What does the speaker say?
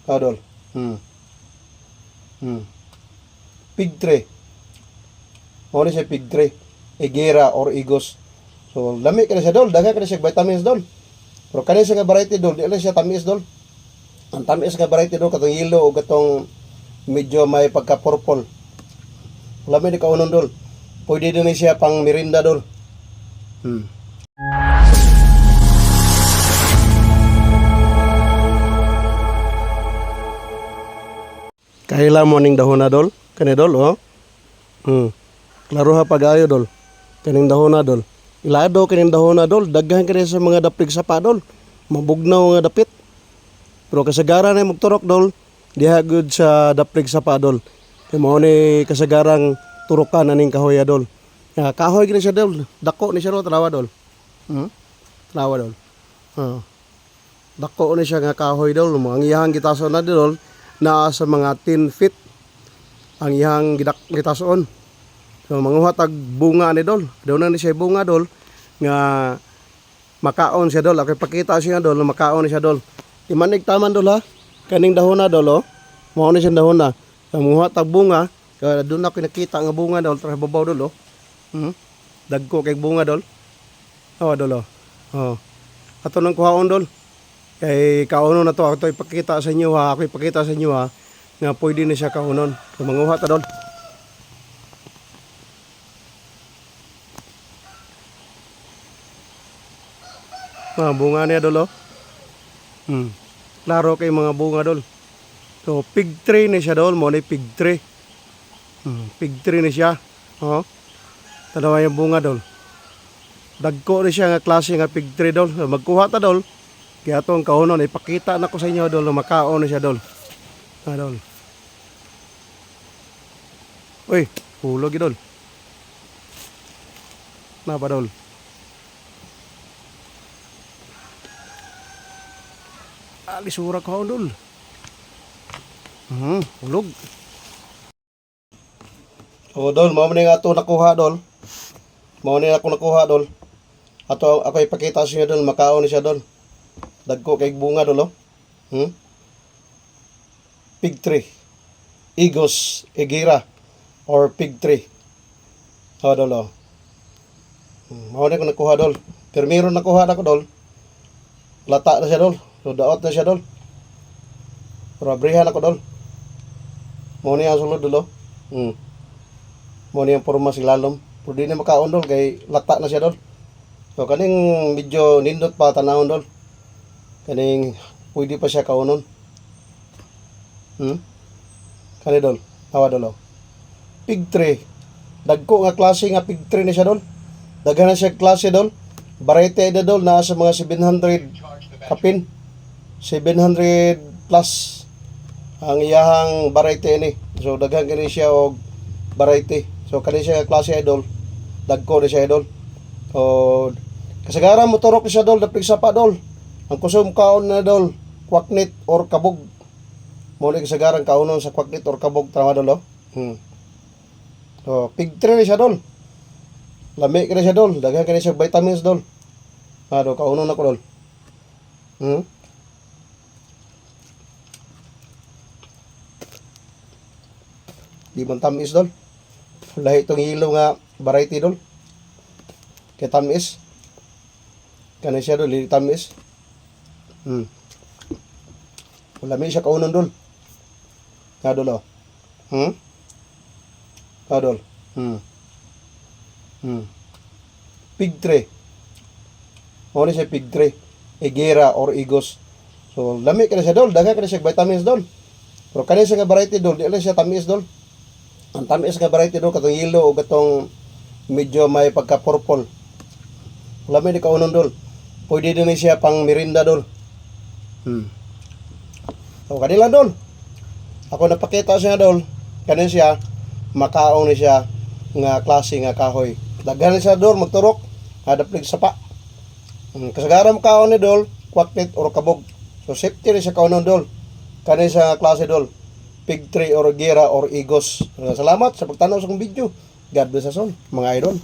Dol. Hmm. Pig tree. Mo ni siya pig tree. Higuera or igos. So lami ka na siya dol, daghan ka na siya vitamins dol. Pero kani siya nga variety dol, di lang siya tamis dol. Ang tamis nga variety dol katong yellow o katong medyo may pagka purple. Lami ni kaunon dol. Pwede din siya pang merinda dol. Kaila mo ning dahon na dol, kani dol oh. Klaro ha pag-ayo dol. Kaning dahon na dol. Ilado kaning dahon na dol, daghan kani sa mga dapig sa pa dol. Mabugnaw nga dapit. Pero kasagaran ay magturok dol, diha gud sa dapig sa pa dol. Kay mao ni kasagarang turukan aning kahoy dol. Kahoy gini siya dol, dako ni siya ro trawa dol. Trawa dol. Dako ni siya nga kahoy dol, ang iyang gitason na dol na sa mga 10 feet ang iyang gitason. So manguha tag bunga ni dol. Daw na ni siya bunga dol nga makaon siya dol. Ako ipakita siya dol, makaon siya dol. Imanig taman dol ha. Kaning dahon na dol oh. Mao ni siya dahon na. Manguha tag bunga, doon ako nakita nga bunga dol tra babaw dol oh. Dagko kay bunga dol. Dol oh. Ato nang kuhaon dol. Kay kaunon na to, ako ipakita sa inyo ha. Ako ipakita sa inyo ha nga pwede na siya kaunon. So manguha ta dol. Bunga niya dol oh. Klaro kay mga bunga dol. So pig tree ni siya dol, mo ni pig tree. Pig tree ni siya. Tanawa yung bunga dol. Dagko ni siya nga klase nga pig tree dol. Magkuha ta dol. Kaya itong kaunon, ipakita na ko sa inyo dol, makaon na siya dol. Dol. Uy, hulog dol. Napa dol? Alisura ko dol. Hulog. Dol, mao man nga ito nakuha dol. Mao ni ako nakuha dol. Ato ako ipakita sa inyo dol, makaon na siya dol. Dagko kay bunga dolo. Pig tree. Igos, higuera or pig tree. Dolo. Mao na ko nakuha dol. Pero meron nakuha na ko dol. Lata na siya dol. So daot na siya dol. Pero abrihan ako dol. Mao ni ang sulod dolo. Mao ni ang porma silalom. Pero di na makaon dol kay lata na siya dol. So kaning medyo nindot pa tanawon dol. Kaning pwede pa siya kaunon. Kani dol, tawa dol. Pig tree. Dagko nga klase nga pig tree ni siya dol. Daghan na siya klase dol. Variety na dol na sa mga 700 kapin. 700 plus ang iyahang variety ni. So daghan kani siya og variety. So kani siya nga klase idol. Dagko na siya idol. O kasagaran mo turok siya dol, dapig sa pa dol. Ang kusum kaon na dol, kwaknit or kabog. Muna kasagaran kaunon sa kwaknit or kabog trawa dol oh. So pig tree ni siya dol. Lami ka na siya dol, daghan ka na siya vitamins dol. Dol, kaunon ako dol. Di man tamis dol. Lahi itong hilo nga variety dol. Kaya tamis. Kana siya dol, hindi tamis. Lami siya kaunon dol. Dol oh. Dol. Pig tree. Mo ni siya pig tree. Higuera or igos. So lami ka na siya dol, daghan ka na siya vitamins dol. Pero kani siya nga variety dol, di lang siya tamis dol. Ang tamis nga variety dol katong yellow o katong medyo may pagka purple. Lami ni kaunon dol. Pwede din siya pang merinda dol. So kanila dol. Ako napakita siya dol. Kanin siya makaon ni siya nga klase nga kahoy. Daghan siya dol magturok. Hadaplig sapa. Kasagaran makaon ni dol, kwaknit or kabog. So safety ni siya kaunon dol. Kanin siya nga klase dol. Pig tree or higuera or igos. Salamat sa pagtanaw sa akong video. God bless us all, mga idol.